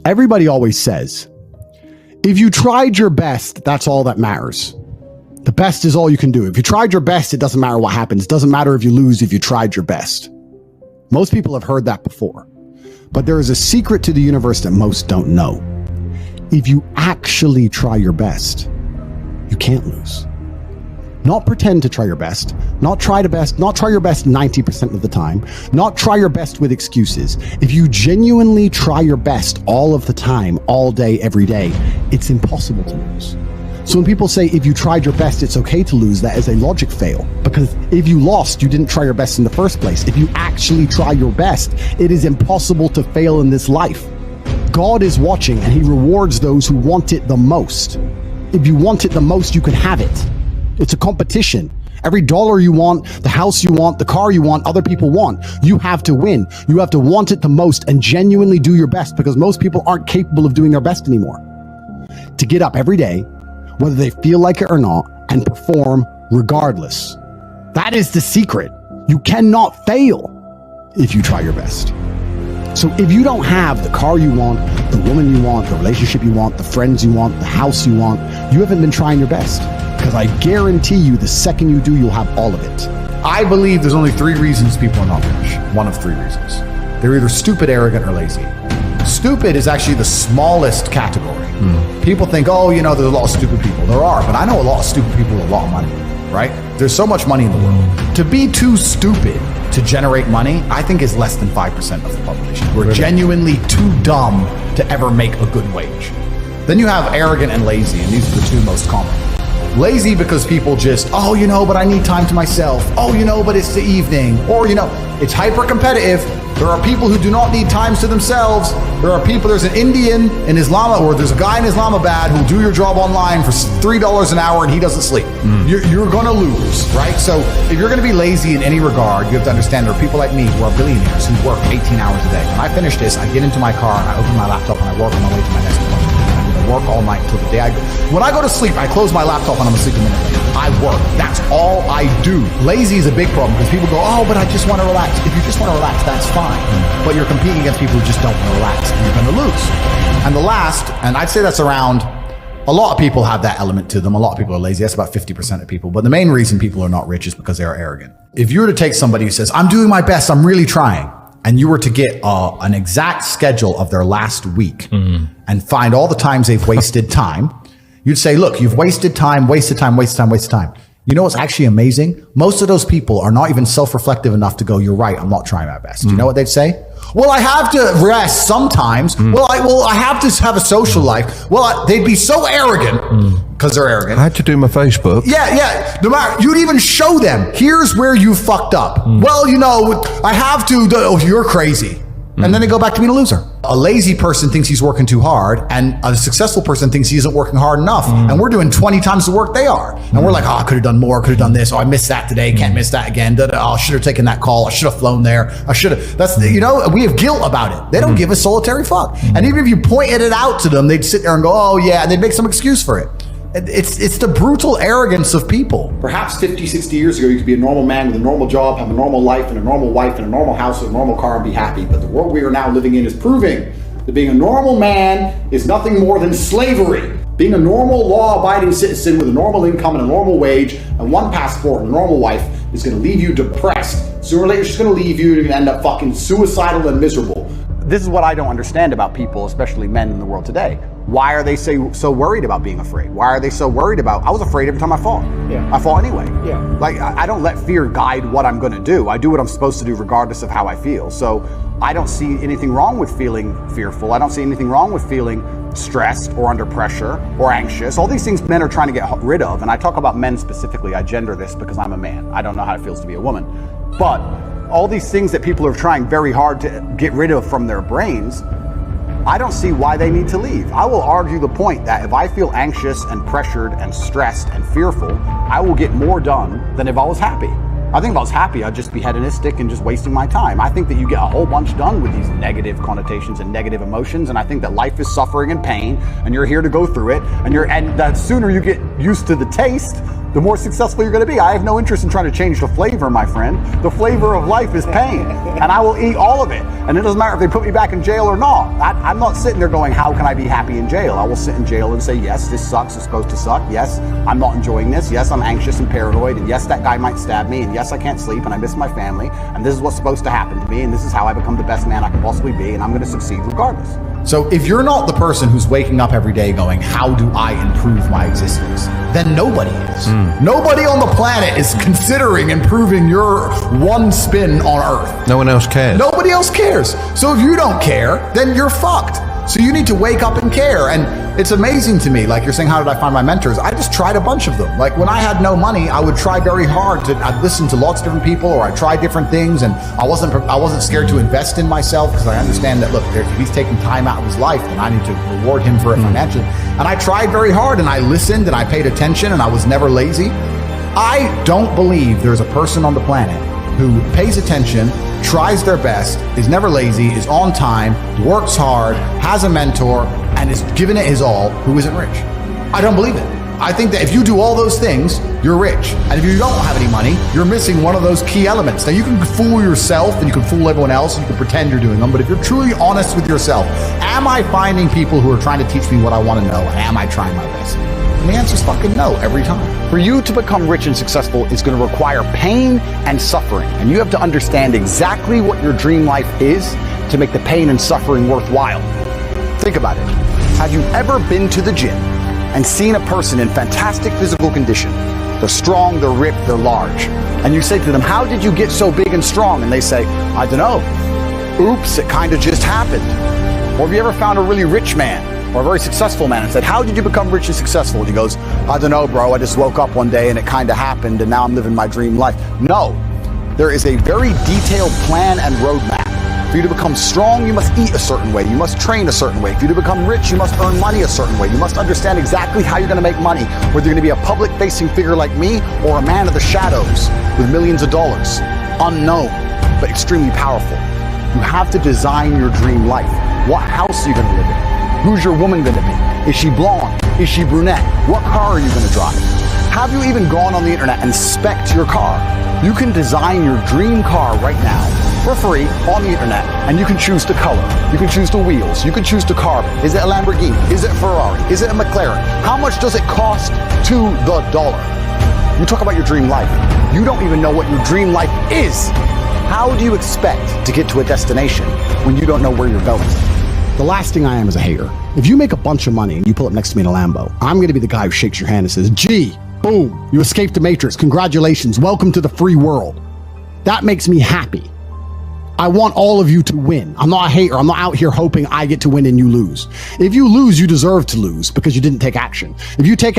Everybody always says, if you tried your best, that's all that matters. The best is all you can do. If you tried your best, it doesn't matter what happens. It doesn't matter if you lose if you tried your best. Most people have heard that before. But there is a secret to the universe that most don't know. If you actually try your best, you can't lose. Not pretend to try your best, not try your best 90% of the time, not try your best with excuses. If you genuinely try your best all of the time, all day, every day, it's impossible to lose. So when people say, if you tried your best, it's okay to lose, that is a logic fail. Because if you lost, you didn't try your best in the first place. If you actually try your best, it is impossible to fail in this life. God is watching and he rewards those who want it the most. If you want it the most, you can have it. It's a competition. Every dollar you want, the house you want, the car you want, other people want, you have to win. You have to want it the most and genuinely do your best, because most people aren't capable of doing their best anymore. To get up every day, whether they feel like it or not, and perform regardless. That is the secret. You cannot fail if you try your best. So if you don't have the car you want, the woman you want, the relationship you want, the friends you want, the house you want, you haven't been trying your best. Because I guarantee you, the second you do, you'll have all of it. I believe there's only 3 reasons people are not rich. One of 3 reasons. They're either stupid, arrogant, or lazy. Stupid is actually the smallest category. People think, oh, you know, there's a lot of stupid people. There are, but I know a lot of stupid people with a lot of money, right? There's so much money in the world. To be too stupid to generate money, I think is less than 5% of the population. We're genuinely too dumb to ever make a good wage. Then you have arrogant and lazy, and these are the 2 most common. Lazy because people just, oh, you know, but I need time to myself. Oh, you know, but it's the evening. Or, you know, it's hyper competitive. There are people who do not need times to themselves. There are people, there's an Indian in Islam, or there's a guy in Islamabad who'll do your job online for $3 an hour and he doesn't sleep. You're going to lose, right? So if you're going to be lazy in any regard, you have to understand there are people like me who are billionaires who work 18 hours a day. When I finish this, I get into my car and I open my laptop and I work on my way to my next appointment. Work all night until the day I go. When I go to sleep, I close my laptop and I'm asleep a minute later. I work. That's all I do. Lazy is a big problem because people go, oh, but I just want to relax. If you just want to relax, that's fine. But you're competing against people who just don't want to relax and you're going to lose. And the last, and I'd say that's around, a lot of people have that element to them. A lot of people are lazy. That's about 50% of people. But the main reason people are not rich is because they are arrogant. If you were to take somebody who says, I'm doing my best, I'm really trying, and you were to get an exact schedule of their last week and find all the times they've wasted time, you'd say, look, you've wasted time, wasted time, wasted time, wasted time. You know what's actually amazing? Most of those people are not even self-reflective enough to go, you're right, I'm not trying my best. You know what they'd say? Well, I have to rest sometimes. Well, I have to have a social life. Well, they'd be so arrogant because they're arrogant. I had to do my Facebook. Yeah. No matter, you'd even show them, here's where you fucked up. Well, you know, I have to, oh, you're crazy. And then they go back to being a loser. A lazy person thinks he's working too hard, and a successful person thinks he isn't working hard enough. And we're doing 20 times the work they are. And we're like, oh, I could have done more, could have done this. Oh, I missed that today, can't miss that again. Oh, I should have taken that call. I should have flown there. I should have. That's, you know, we have guilt about it. They don't give a solitary fuck. And even if you pointed it out to them, they'd sit there and go, oh yeah, and they'd make some excuse for it. It's the brutal arrogance of people. Perhaps 50, 60 years ago, you could be a normal man with a normal job, have a normal life and a normal wife and a normal house with a normal car and be happy. But the world we are now living in is proving that being a normal man is nothing more than slavery. Being a normal law-abiding citizen with a normal income and a normal wage and one passport and a normal wife is going to leave you depressed. Sooner or later, it's just going to leave you and end up fucking suicidal and miserable. This is what I don't understand about people, especially men in the world today. Why are they so worried about being afraid? Why are they so worried about, I was afraid every time I fought. I fought anyway. Like, I don't let fear guide what I'm going to do. I do what I'm supposed to do regardless of how I feel. So I don't see anything wrong with feeling fearful. I don't see anything wrong with feeling stressed or under pressure or anxious. All these things men are trying to get rid of. And I talk about men specifically. I gender this because I'm a man. I don't know how it feels to be a woman. But all these things that people are trying very hard to get rid of from their brains, I don't see why they need to leave. I will argue the point that if I feel anxious and pressured and stressed and fearful, I will get more done than if I was happy. I think if I was happy, I'd just be hedonistic and just wasting my time. I think that you get a whole bunch done with these negative connotations and negative emotions, and I think that life is suffering and pain, and you're here to go through it, and the sooner you get used to the taste, the more successful you're going to be. I have no interest in trying to change the flavor, my friend. The flavor of life is pain, and I will eat all of it. And it doesn't matter if they put me back in jail or not. I'm not sitting there going, how can I be happy in jail? I will sit in jail and say, yes, this sucks. It's supposed to suck. Yes, I'm not enjoying this. Yes, I'm anxious and paranoid. And yes, that guy might stab me. And yes, I can't sleep and I miss my family. And this is what's supposed to happen to me. And this is how I become the best man I can possibly be. And I'm going to succeed regardless. So if you're not the person who's waking up every day going, how do I improve my existence? Then nobody is. Nobody on the planet is considering improving your one spin on Earth. No one else cares. Nobody else cares. So if you don't care, then you're fucked. So you need to wake up and care. And it's amazing to me, like you're saying, how did I find my mentors? I just tried a bunch of them. Like when I had no money, I would try very hard I'd listen to lots of different people, or I'd try different things. And I wasn't scared to invest in myself, because I understand that, look, if he's taking time out of his life, then I need to reward him for it financially. And I tried very hard, and I listened, and I paid attention, and I was never lazy. I don't believe there's a person on the planet who pays attention, tries their best, is never lazy, is on time, works hard, has a mentor, and is giving it his all, who isn't rich. I don't believe it. I think that if you do all those things, you're rich. And if you don't have any money, you're missing one of those key elements. Now, you can fool yourself and you can fool everyone else and you can pretend you're doing them, but if you're truly honest with yourself, am I finding people who are trying to teach me what I want to know, and am I trying my best? And the answer is fucking no every time. For you to become rich and successful is going to require pain and suffering. And you have to understand exactly what your dream life is to make the pain and suffering worthwhile. Think about it. Have you ever been to the gym and seen a person in fantastic physical condition? They're strong, they're ripped, they're large. And you say to them, how did you get so big and strong? And they say, I don't know. Oops, it kind of just happened. Or have you ever found a really rich man or a very successful man and said, how did you become rich and successful? And he goes, I don't know, bro. I just woke up one day and it kind of happened and now I'm living my dream life. No, there is a very detailed plan and roadmap. For you to become strong, you must eat a certain way. You must train a certain way. For you to become rich, you must earn money a certain way. You must understand exactly how you're going to make money, whether you're going to be a public-facing figure like me or a man of the shadows with millions of dollars. Unknown, but extremely powerful. You have to design your dream life. What house are you going to live in? Who's your woman going to be? Is she blonde? Is she brunette? What car are you going to drive? Have you even gone on the internet and spec'd your car? You can design your dream car right now for free on the internet, and you can choose the color. You can choose the wheels. You can choose the carbon. Is it a Lamborghini? Is it a Ferrari? Is it a McLaren? How much does it cost to the dollar? You talk about your dream life. You don't even know what your dream life is. How do you expect to get to a destination when you don't know where you're going? The last thing I am is a hater. If you make a bunch of money and you pull up next to me in a Lambo, I'm going to be the guy who shakes your hand and says, gee, boom, you escaped the Matrix. Congratulations. Welcome to the free world. That makes me happy. I want all of you to win. I'm not a hater. I'm not out here hoping I get to win and you lose. If you lose, you deserve to lose because you didn't take action. If you take